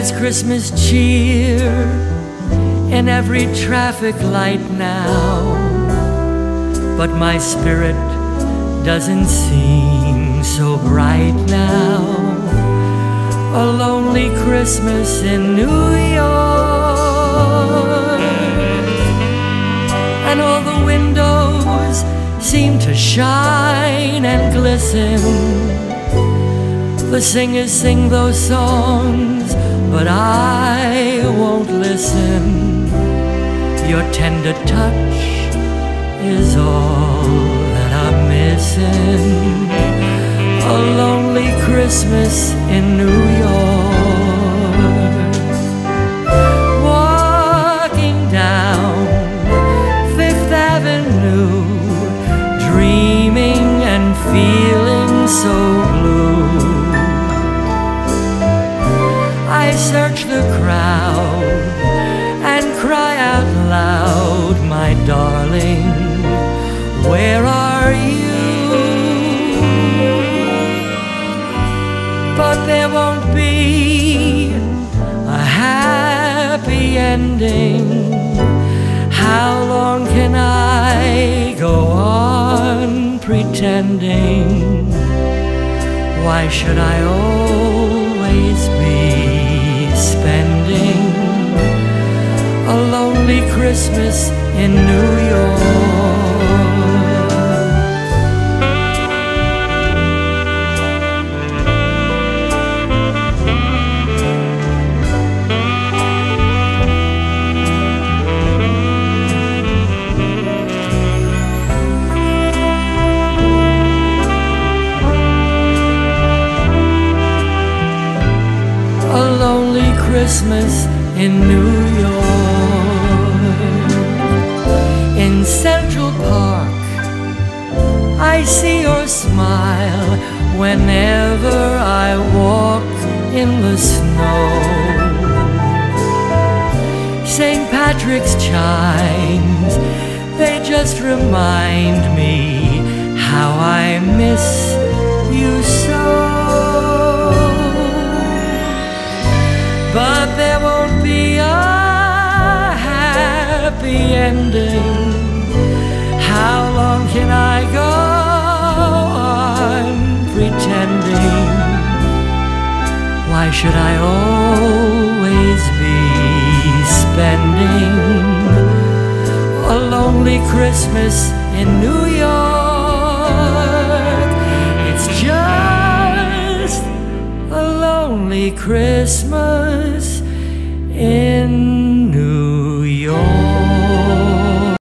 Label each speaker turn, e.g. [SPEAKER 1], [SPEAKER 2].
[SPEAKER 1] There's Christmas cheer in every traffic light now, but my spirit doesn't seem so bright now. A lonely Christmas in New York, and all the windows seem to shine and glisten. The singers sing those songs, but I won't listen. Your tender touch is all that I'm missing. A lonely Christmas in New York. Walking down Fifth Avenue, dreaming and feeling so blue. I search the crowd and cry out loud, my darling, where are you? But there won't be a happy ending. How long can I go on pretending? Why should I always be spending a lonely Christmas in New York? A lonely Christmas in New York. In Central Park, I see your smile whenever I walk in the snow. St. Patrick's chimes, they just remind me how I miss you so. But there won't be a happy ending. How long can I go on pretending? Why should I always be spending a lonely Christmas in New York? It's just a lonely Christmas in New York.